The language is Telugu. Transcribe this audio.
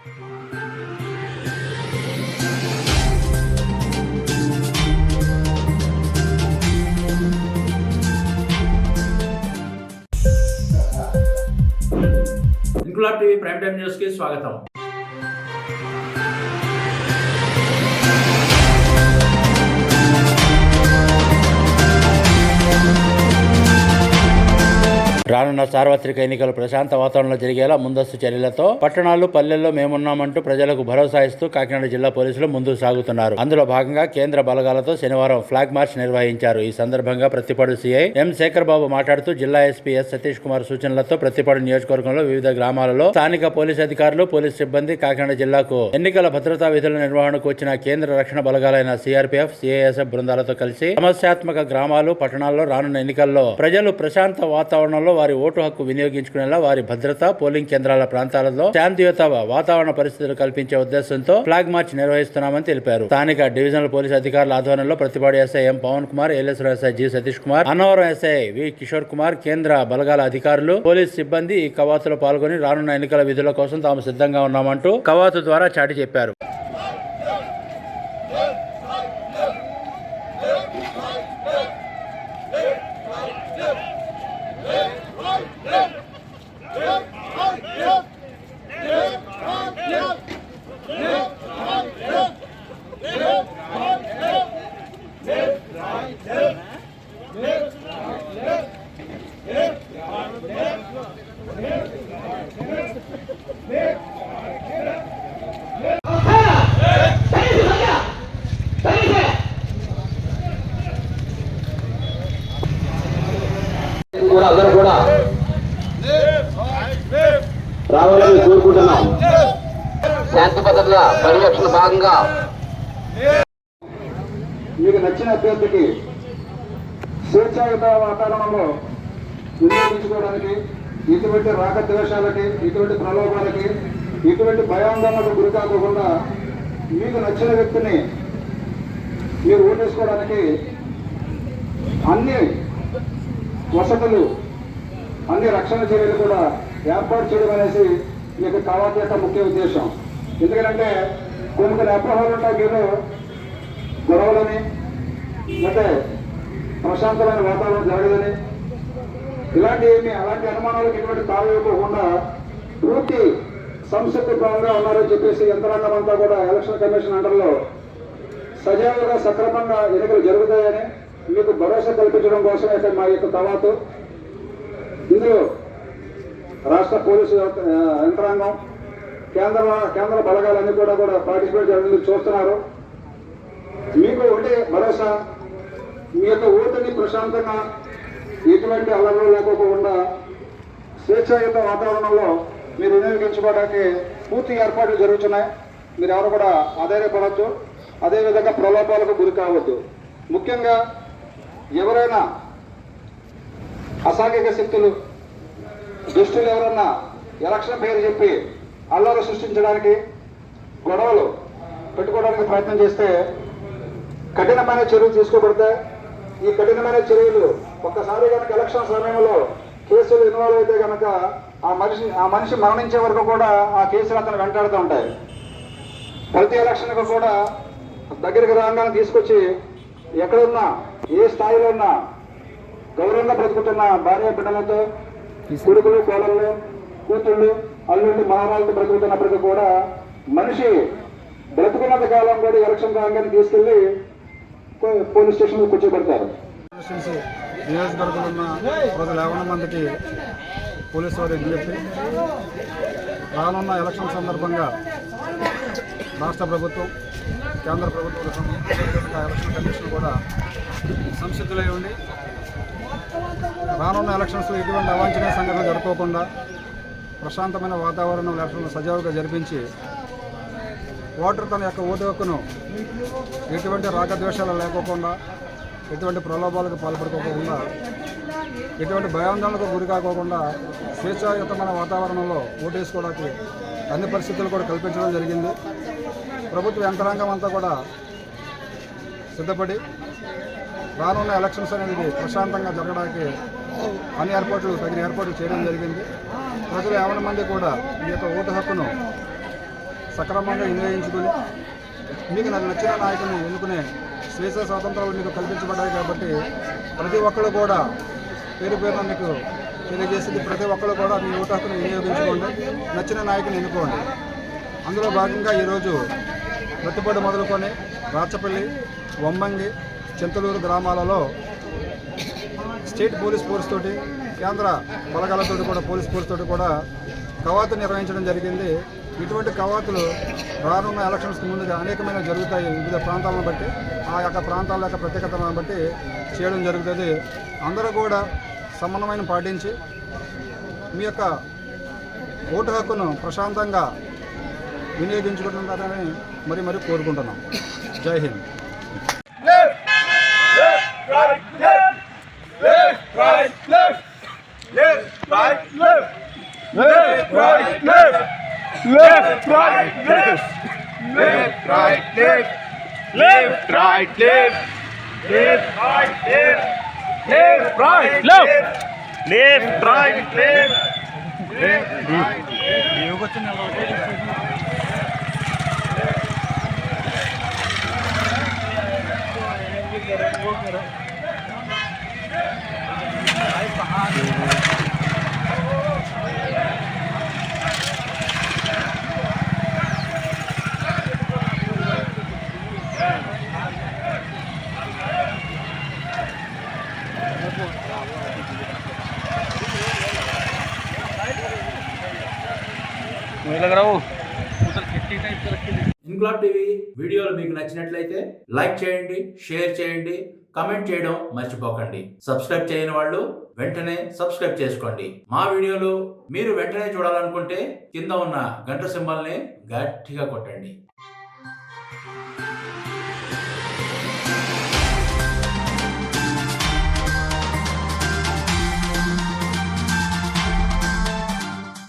Inquilab TV prime time news కి స్వాగతం. రానున్న సార్వత్రిక ఎన్నికలు ప్రశాంత వాతావరణంలో జరిగేలా ముందస్తు చర్యలతో పట్టణాలు, పల్లెల్లో మేమున్నామంటూ ప్రజలకు భరోసా ఇస్తూ కాకినాడ జిల్లా పోలీసులు ముందుకు సాగుతున్నారు. అందులో భాగంగా కేంద్ర బలగాలతో శనివారం ఫ్లాగ్ మార్చ్ నిర్వహించారు. ఈ సందర్భంగా ప్రతిపాడు సిఐ ఎం శేఖర్ బాబు మాట్లాడుతూ జిల్లా ఎస్పీ ఎస్ సతీష్ కుమార్ సూచనలతో ప్రతిపాడు నియోజకవర్గంలో వివిధ గ్రామాలలో స్థానిక పోలీసు అధికారులు, పోలీసు సిబ్బంది, కాకినాడ జిల్లాకు ఎన్నికల భద్రతా విధుల నిర్వహణకు వచ్చిన కేంద్ర రక్షణ బలగాలైన సిఆర్పీఎఫ్, సిఐఎస్ఎఫ్ బృందాలతో కలిసి సమస్యాత్మక గ్రామాలు, పట్టణాల్లో రానున్న ఎన్నికల్లో ప్రజలు ప్రశాంత వాతావరణంలో వారి ఓటు హక్కు వినియోగించుకునేలా వారి భద్రత, పోలింగ్ కేంద్రాల ప్రాంతాలలో శాంతియుత వాతావరణ పరిస్థితులు కల్పించే ఉద్దేశంతో ఫ్లాగ్ మార్చ్ నిర్వహిస్తున్నామని తెలిపారు. స్థానిక డివిజనల్ పోలీసు అధికారుల ఆధ్వర్యంలో Prathipadu SI M Pavan Kumar, Yeleswaram SI G Satish Kumar, Annavaram SI V Kishore Kumar, కేంద్ర బలగాల అధికారులు, పోలీసు సిబ్బంది ఈ కవాతులో పాల్గొని రానున్న ఎన్నికల విధుల కోసం తాము సిద్ధంగా ఉన్నామంటూ కవాతు ద్వారా చాటి చెప్పారు. అందరూ కూడా రావాలని కోరుకుంటున్నాం. శాంతి భద్రతల పరిరక్షణ భాగంగా మీకు నచ్చిన అభ్యర్థికి స్వేచ్ఛాయుత వాతావరణంలో వినియోగించుకోవడానికి, ఇటువంటి రాగద్వేషాలకి, ఇటువంటి ప్రలోభాలకి, ఇటువంటి భయాందోళనకు గురి కాకుండా మీకు నచ్చిన వ్యక్తిని మీరు ఓటేసుకోవడానికి అన్ని వసతులు, అన్ని రక్షణ చర్యలు కూడా ఏర్పాటు చేయడం అనేసి మీకు కవాతు యొక్క ముఖ్య ఉద్దేశం. ఎందుకంటే కొన్ని అపోహలు ఉంటాయి, మీరు గొడవలని, అంటే ప్రశాంతమైన వాతావరణం జరగదని, అలాంటి అనుమానాలకు ఎటువంటి తావివ్వకుండా పూర్తి సంసిద్ధంగా ఉన్నారని చెప్పేసి యంత్రాంగం అంతా కూడా ఎలక్షన్ కమిషన్ అండర్లో సజావుగా సక్రమంగా ఎన్నికలు జరుగుతాయని మీకు భరోసా కల్పించడం కోసమే మా యొక్క కవాతు. ఇందులో రాష్ట్ర పోలీసు యంత్రాంగం, కేంద్ర బలగాలన్నీ కూడా పార్టిసిపేట్ చేయడం చూస్తున్నారు. మీకు ఒకటే భరోసా, మీ యొక్క ఓటుని ప్రశాంతంగా ఎటువంటి అల్లర్లు లేకోకుండా స్వేచ్ఛాయుత వాతావరణంలో మీరు వినియోగించుకోవడానికి పూర్తి ఏర్పాట్లు జరుగుతున్నాయి. మీరు ఎవరు కూడా ఆధైర్యపడద్దు, అదేవిధంగా ప్రలోభాలకు గురి కావద్దు. ముఖ్యంగా ఎవరైనా అసాంఘిక శక్తులు, దుష్టులు ఎవరన్నా ఎలక్షన్ పేరు చెప్పి అల్లరి సృష్టించడానికి, గొడవలు పెట్టుకోవడానికి ప్రయత్నం చేస్తే కఠినమైన చర్యలు తీసుకోబడతాయి. ఈ కఠినమైన చర్యలు ఒక్కసారి కనుక ఎలక్షన్ సమయంలో కేసులు ఇన్వాల్వ్ అయితే కనుక ఆ మనిషి మరణించే వరకు కూడా ఆ కేసులు అతను వెంటాడుతూ ఉంటాయి. ప్రతి ఎలక్షన్కు కూడా దగ్గరికి రాగానే తీసుకొచ్చి ఎక్కడున్నా, ఏ స్థాయిలో ఉన్నా గౌరవంగా బ్రతుకుతున్న భార్య బిడ్డలతో, కొడుకులు, కోడళ్ళు, కూతుళ్ళు, అల్లుళ్ళు, మనవరాలతో బ్రతుకుతున్నప్పటికీ కూడా మనిషి బ్రతుకున్నంత కాలం కూడా ఎలక్షన్ రాగానే తీసుకెళ్లి పోలీస్ స్టేషన్లో కూర్చోబెడతారు. నియోజకవర్గంలో ఉన్న 50 మందికి పోలీసు వారు విజ్ఞప్తి, రానున్న ఎలక్షన్ సందర్భంగా రాష్ట్ర ప్రభుత్వం, కేంద్ర ప్రభుత్వాల ఎలక్షన్ కమిషన్ కూడా సంసిద్ధులై ఉండి రానున్న ఎలక్షన్స్లో ఎటువంటి అవాంఛనీయ సంఘటనలు జరుపుకోకుండా ప్రశాంతమైన వాతావరణం ఎలక్షన్లు సజావుగా జరిపించి ఓటర్ తన యొక్క ఓటు హక్కును ఎటువంటి రాగద్వేషాలు లేకోకుండా, ఎటువంటి ప్రలోభాలకు పాల్పడుకోకుండా, ఎటువంటి భయాందోళనకు గురి కాకోకుండా స్వేచ్ఛాయుతమైన వాతావరణంలో ఓటేసుకోవడానికి అన్ని పరిస్థితులు కూడా కల్పించడం జరిగింది. ప్రభుత్వ యంత్రాంగం అంతా కూడా సిద్ధపడి రానున్న ఎలక్షన్స్ అనేది ప్రశాంతంగా జరగడానికి తగిన ఏర్పాట్లు చేయడం జరిగింది. ప్రజలు 50 మంది కూడా ఈ యొక్క ఓటు హక్కును సక్రమంగా వినియోగించుకుని మీకు నాకు నచ్చిన నాయకుని ఎన్నుకునే స్వేచ్ఛ స్వాతంత్రాలు మీకు కల్పించబడ్డాయి కాబట్టి ప్రతి ఒక్కరు కూడా పేరు పేరున మీకు తెలియజేసింది, ప్రతి ఒక్కరు కూడా మీ ఓటు హక్కును వినియోగించుకోండి, నచ్చిన నాయకుని ఎన్నుకోండి. అందులో భాగంగా ఈరోజు ప్రతిపాడు మొదలుకొని రాచపల్లి, వంబంగి, చింతలూరు గ్రామాలలో స్టేట్ పోలీస్ ఫోర్స్ తోటి, కేంద్ర బలగాలతోటి కూడా పోలీస్ ఫోర్స్ తోటి కూడా కవాతు నిర్వహించడం జరిగింది. ఇటువంటి కవాతులు రానున్న ఎలక్షన్స్కి ముందుగా అనేకమైన జరుగుతాయి. వివిధ ప్రాంతాలను బట్టి ఆ యొక్క ప్రాంతాల యొక్క ప్రత్యేకతలను బట్టి చేయడం జరుగుతుంది. అందరూ కూడా సమన్వయం పాటించి మీ యొక్క ఓటు హక్కును ప్రశాంతంగా వినియోగించుకుంటున్నారని మరి కోరుకుంటున్నాం. జై Hind. Left, right, left. Left, right, left. Left, right, left. Left, right, left. Left, right, left. Left, right, left. Left, right, Inquilab TV వీడియోలు మీకు నచ్చినట్లయితే లైక్ చేయండి, షేర్ చేయండి, కమెంట్ చేయడం మర్చిపోకండి. సబ్స్క్రైబ్ చేయని వాళ్ళు వెంటనే సబ్స్క్రైబ్ చేసుకోండి. మా వీడియోలు మీరు వెంటనే చూడాలనుకుంటే కింద ఉన్న గంట సింబల్ని గట్టిగా కొట్టండి.